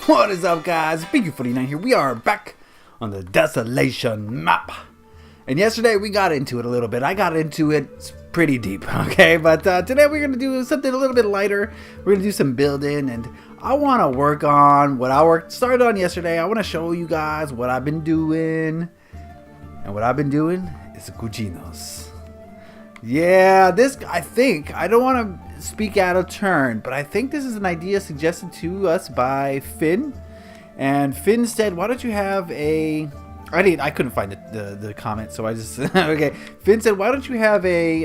What is up, guys? Beancrew49 here. We are back on the Desolation map. And yesterday we got into it a little bit. I got into it pretty deep, okay? But today we're going to do something a little bit lighter. We're going to do some building, and I want to work on what I started on yesterday. I want to show you guys what I've been doing. And what I've been doing is Guginos. Yeah, I don't want to speak out of turn, but I think this is an idea suggested to us by Finn. And Finn said, why don't you have a... I couldn't find the comment, so I just... okay. Finn said, why don't you have a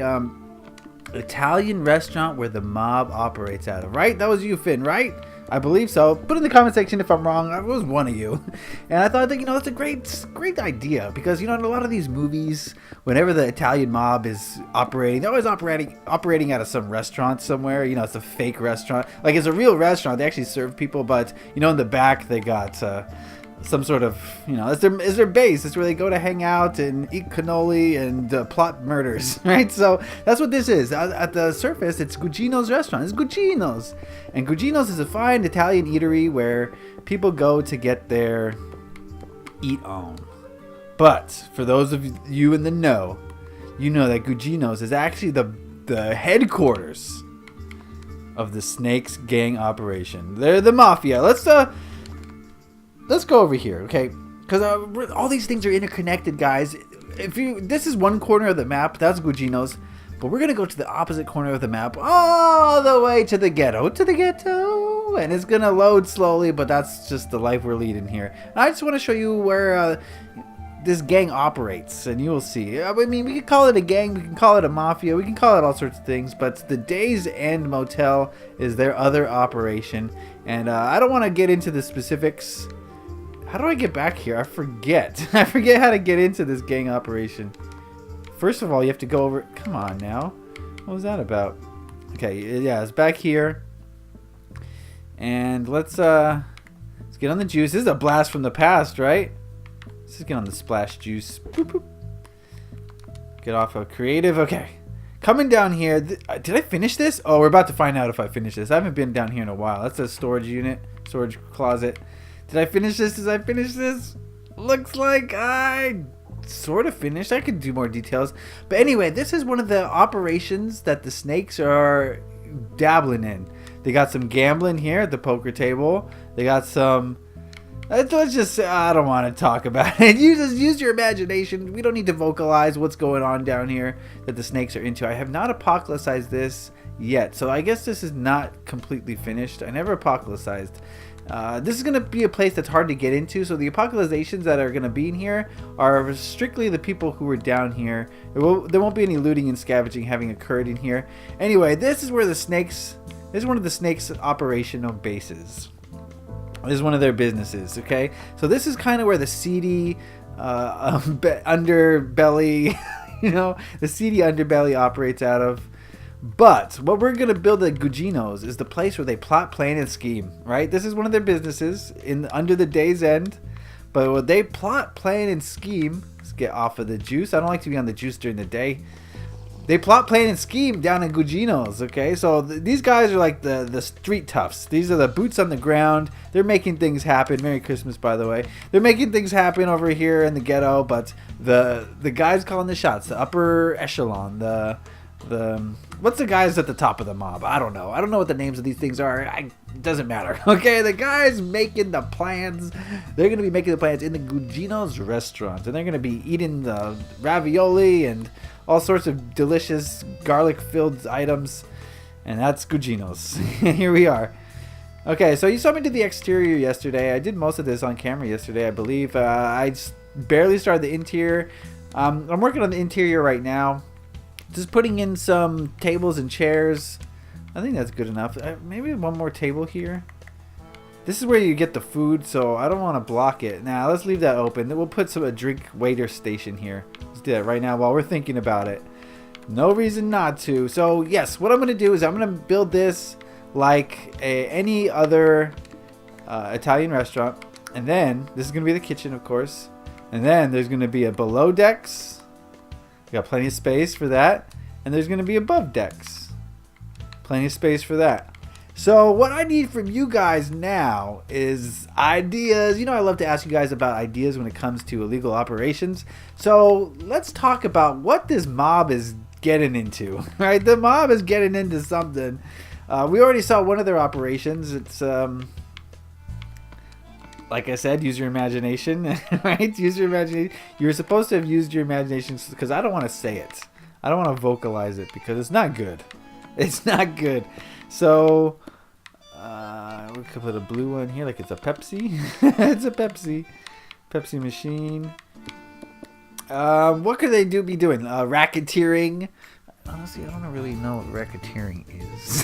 Italian restaurant where the mob operates out of, right? That was you, Finn, right? I believe so. Put in the comment section if I'm wrong. I was one of you. And I thought that, that's a great idea. Because, in a lot of these movies, whenever the Italian mob is operating, they're always operating out of some restaurant somewhere. It's a fake restaurant. Like, it's a real restaurant. They actually serve people. But, in the back, they got... some sort of, it's their base. It's where they go to hang out and eat cannoli and plot murders, right? So that's what this is. At the surface, it's Gugino's restaurant. It's Gugino's. And Gugino's is a fine Italian eatery where people go to get their eat on. But for those of you in the know, you know that Gugino's is actually the headquarters of the Snakes gang operation. They're the mafia. Let's go over here, okay? Because all these things are interconnected, guys. This is one corner of the map. That's Gugino's. But we're going to go to the opposite corner of the map. All the way to the ghetto. And it's going to load slowly, but that's just the life we're leading here. And I just want to show you where this gang operates. And you will see. I mean, we can call it a gang. We can call it a mafia. We can call it all sorts of things. But the Days End Motel is their other operation. And I don't want to get into the specifics. How do I get back here? I forget. I forget how to get into this gang operation. First of all, you have to go over... Come on now. What was that about? Okay, yeah, it's back here. And let's get on the juice. This is a blast from the past, right? Let's just get on the splash juice. Boop, boop. Get off of creative. Okay. Coming down here. Did I finish this? Oh, we're about to find out if I finish this. I haven't been down here in a while. That's a storage unit. Storage closet. Did I finish this? Did I finish this? Looks like I sort of finished. I could do more details. But anyway, this is one of the operations that the Snakes are dabbling in. They got some gambling here at the poker table. They got some... Let's just... I don't want to talk about it. You just use your imagination. We don't need to vocalize what's going on down here that the Snakes are into. I have not apocalypsized this yet. So I guess this is not completely finished. I never apocalypsized. This is going to be a place that's hard to get into, so the apocalyptizations that are going to be in here are strictly the people who are down here. There won't be any looting and scavenging having occurred in here. Anyway, this is where the Snakes... This is one of the Snakes' operational bases. This is one of their businesses, okay? So this is kind of where the seedy underbelly, the seedy underbelly operates out of. But what we're going to build at Gugino's is the place where they plot, plan, and scheme, right? This is one of their businesses under the Day's End. But when they plot, plan, and scheme... Let's get off of the juice. I don't like to be on the juice during the day. They plot, plan, and scheme down in Gugino's, okay? So these guys are like the street toughs. These are the boots on the ground. They're making things happen. Merry Christmas, by the way. They're making things happen over here in the ghetto. But the guys calling the shots, the upper echelon, what's the guys at the top of the mob? I don't know. I don't know what the names of these things are. It doesn't matter. Okay, the guys making the plans. They're going to be making the plans in the Gugino's restaurant. And they're going to be eating the ravioli and all sorts of delicious garlic-filled items. And that's Gugino's. Here we are. Okay, so you saw me do the exterior yesterday. I did most of this on camera yesterday, I believe. I just barely started the interior. I'm working on the interior right now. Just putting in some tables and chairs. I think that's good enough. Maybe one more table here. This is where you get the food, so I don't want to block it. Now, let's leave that open. Then we'll put a drink waiter station here. Let's do that right now while we're thinking about it. No reason not to. So, yes, what I'm going to do is I'm going to build this like any other Italian restaurant. And then, this is going to be the kitchen, of course. And then there's going to be a below decks. We got plenty of space for that. And there's going to be above decks. Plenty of space for that. So what I need from you guys now is ideas. You know, I love to ask you guys about ideas when it comes to illegal operations. So let's talk about what this mob is getting into, right? The mob is getting into something. We already saw one of their operations. It's, like I said, use your imagination, right? Use your imagination. You're supposed to have used your imagination because I don't want to say it. I don't want to vocalize it because it's not good. It's not good. So, we could put a blue one here like it's a Pepsi. It's a Pepsi machine. What could they be doing? Racketeering. Honestly, I don't really know what racketeering is.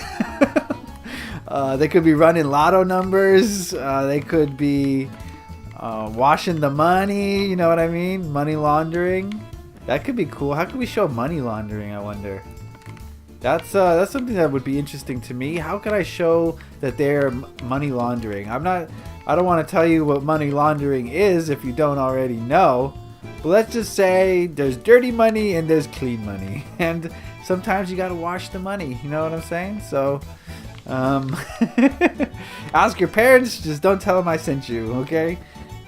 They could be running lotto numbers. They could be washing the money. You know what I mean? Money laundering. That could be cool. How could we show money laundering, I wonder? That's something that would be interesting to me. How can I show that they're money laundering? I don't want to tell you what money laundering is if you don't already know. But let's just say there's dirty money and there's clean money. And sometimes you got to wash the money. You know what I'm saying? So, ask your parents. Just don't tell them I sent you, okay?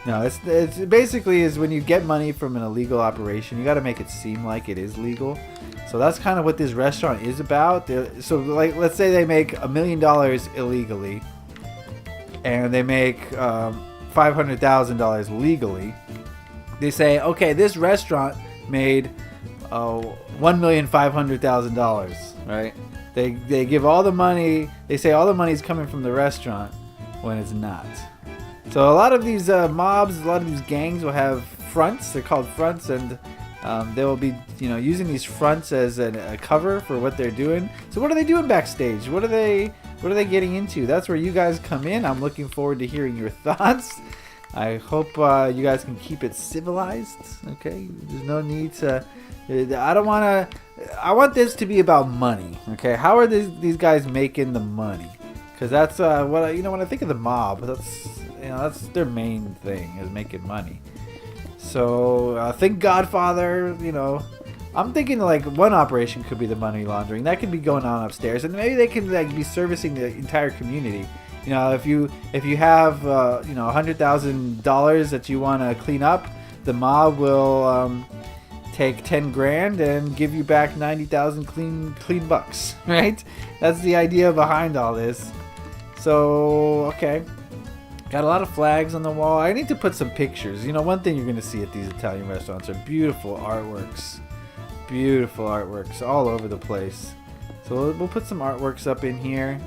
No, it's basically is when you get money from an illegal operation, you got to make it seem like it is legal. So that's kind of what this restaurant is about. So, like, let's say they make $1 million illegally, and they make $500,000 legally. They say, okay, this restaurant made $1,500,000, right? They give all the money. They say all the money is coming from the restaurant when it's not. So a lot of these mobs, a lot of these gangs will have fronts. They're called fronts, and they will be, using these fronts as a cover for what they're doing. So what are they doing backstage? What are they getting into? That's where you guys come in. I'm looking forward to hearing your thoughts. I hope you guys can keep it civilized. Okay, there's no need to. I want this to be about money. Okay, how are these guys making the money? Because that's when I think of the mob, that's their main thing, is making money. So think Godfather. I'm thinking like one operation could be the money laundering. That could be going on upstairs, and maybe they can be servicing the entire community. If you have $100,000 that you want to clean up, the mob will take 10 grand and give you back 90,000 clean bucks, right? That's the idea behind all this. So, okay. Got a lot of flags on the wall. I need to put some pictures. One thing you're going to see at these Italian restaurants are beautiful artworks. Beautiful artworks all over the place. So we'll put some artworks up in here.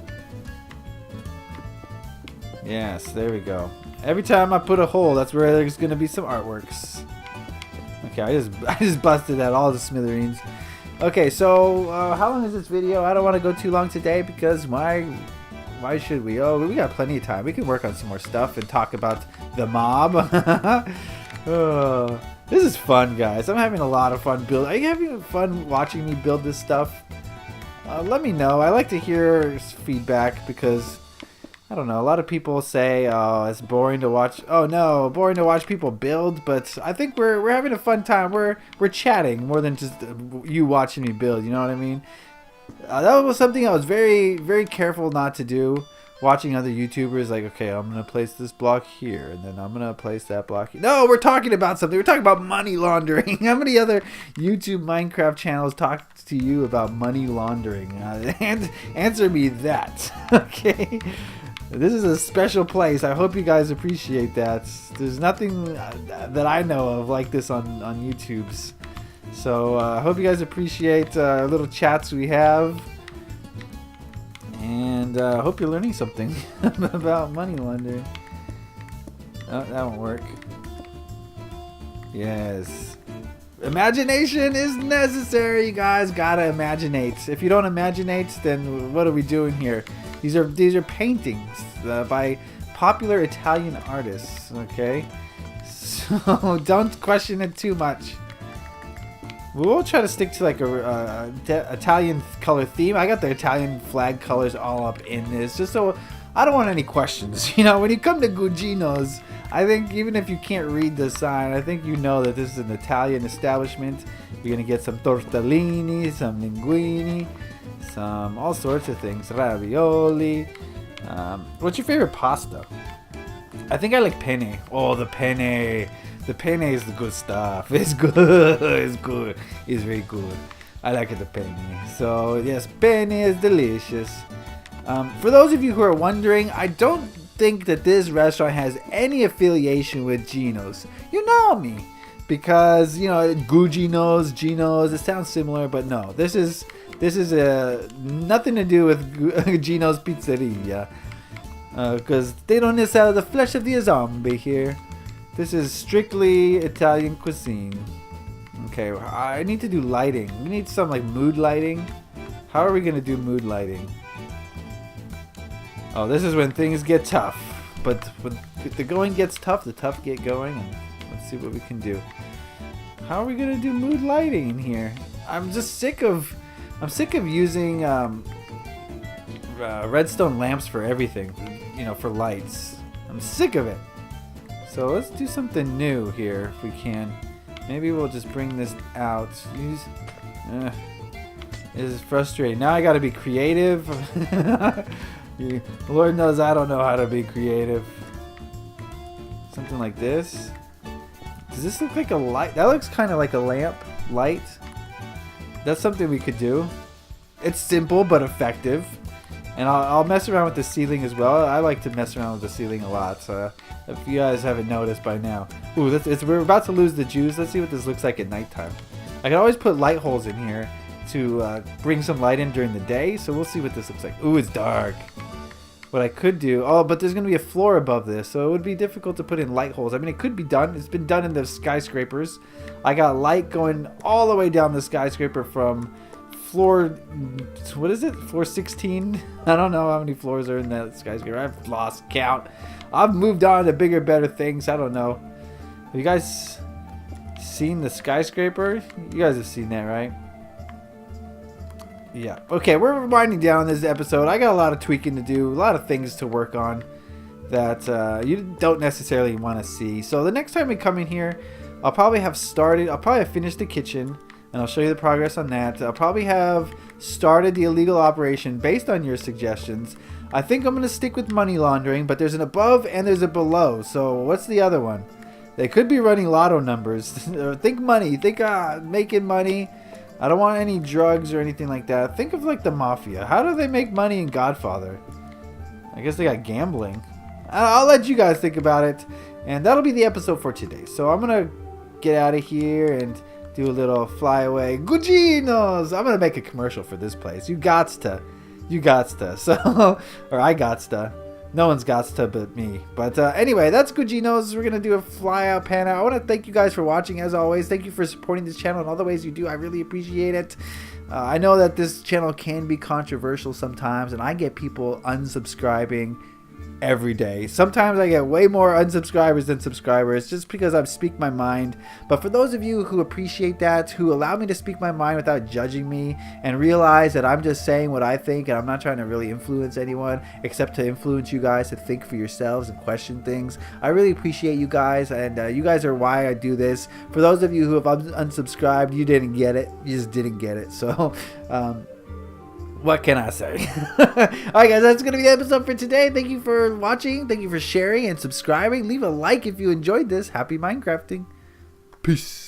Yes, there we go. Every time I put a hole, that's where there's going to be some artworks. Okay, I just busted that all to smithereens. Okay, so how long is this video? I don't want to go too long today because why should we? Oh, we got plenty of time. We can work on some more stuff and talk about the mob. Oh, this is fun, guys. I'm having a lot of fun building. Are you having fun watching me build this stuff? Let me know. I like to hear feedback because I don't know. A lot of people say, "Oh, it's boring to watch." Oh no, boring to watch people build. But I think we're having a fun time. We're chatting more than just you watching me build. You know what I mean? That was something I was very, very careful not to do. Watching other YouTubers, like, okay, I'm gonna place this block here, and then I'm gonna place that block here. No, we're talking about something. We're talking about money laundering. How many other YouTube Minecraft channels talk to you about money laundering? And answer me that. Okay. This is a special place. I hope you guys appreciate that. There's nothing that I know of like this on YouTube's. So I hope you guys appreciate little chats we have. And I hope you're learning something about money laundering. Oh, that won't work. Yes. Imagination is necessary, you guys. Gotta imaginate. If you don't imaginate, then what are we doing here? These are paintings by popular Italian artists, okay? So don't question it too much. We'll try to stick to like a Italian color theme. I got the Italian flag colors all up in this, just so I don't want any questions. When you come to Gugino's, I think even if you can't read the sign, I think you know that this is an Italian establishment. You're gonna get some tortellini, some linguini, some all sorts of things, ravioli. What's your favorite pasta? I think I like penne. Oh, the penne. The penne is the good stuff. It's good. It's good. It's very good. I like it, the penne. So, yes, penne is delicious. For those of you who are wondering, I don't think that this restaurant has any affiliation with Gino's. You know me. Because, you know, Gugino's, Gino's, it sounds similar, but no. This is nothing to do with Gino's Pizzeria. Because they don't necessarily have the flesh of the zombie here. This is strictly Italian cuisine. Okay, I need to do lighting. We need some like mood lighting. How are we gonna do mood lighting? Oh, this is when things get tough. But when the going gets tough, the tough get going. And let's see what we can do. How are we gonna do mood lighting in here? I'm sick of using redstone lamps for everything. You know, for lights. I'm sick of it. So let's do something new here if we can. Maybe we'll just bring this out. This is frustrating. Now I gotta be creative. Lord knows I don't know how to be creative. Something like this. Does this look like a light? That looks kind of like a lamp light. That's something we could do. It's simple but effective. And I'll mess around with the ceiling as well. I like to mess around with the ceiling a lot. So if you guys haven't noticed by now. Ooh, we're about to lose the juice. Let's see what this looks like at nighttime. I can always put light holes in here to bring some light in during the day. So we'll see what this looks like. Ooh, it's dark. What I could do... Oh, but there's going to be a floor above this. So it would be difficult to put in light holes. I mean, it could be done. It's been done in the skyscrapers. I got light going all the way down the skyscraper from... floor, what is it? Floor 16? I don't know how many floors are in that skyscraper. I've lost count. I've moved on to bigger, better things. I don't know. Have you guys seen the skyscraper? You guys have seen that, right? Yeah. Okay, we're winding down this episode. I got a lot of tweaking to do, a lot of things to work on that you don't necessarily want to see. So the next time we come in here, I'll probably have finished the kitchen. And I'll show you the progress on that. I'll probably have started the illegal operation based on your suggestions. I think I'm going to stick with money laundering, but there's an above and there's a below. So what's the other one? They could be running lotto numbers. Think money. Think making money. I don't want any drugs or anything like that. Think of like the mafia. How do they make money in Godfather? I guess they got gambling. I'll let you guys think about it. And that'll be the episode for today. So I'm going to get out of here and... do a little flyaway Gugino's. I'm gonna make a commercial for this place. You gots to. So, or I gots to. No one's gots to but me. But anyway, that's Gugino's. We're gonna do a fly out, pan out. I want to thank you guys for watching. As always, thank you for supporting this channel in all the ways you do. I really appreciate it. I know that this channel can be controversial sometimes, and I get people unsubscribing every day. Sometimes I get way more unsubscribers than subscribers just because I speak my mind. But for those of you who appreciate that, who allow me to speak my mind without judging me and realize that I'm just saying what I think and I'm not trying to really influence anyone except to influence you guys to think for yourselves and question things, I really appreciate you guys, and you guys are why I do this. For those of you who have unsubscribed, you didn't get it. You just didn't get it. So what can I say? Alright guys, that's going to be the episode for today. Thank you for watching. Thank you for sharing and subscribing. Leave a like if you enjoyed this. Happy Minecrafting. Peace.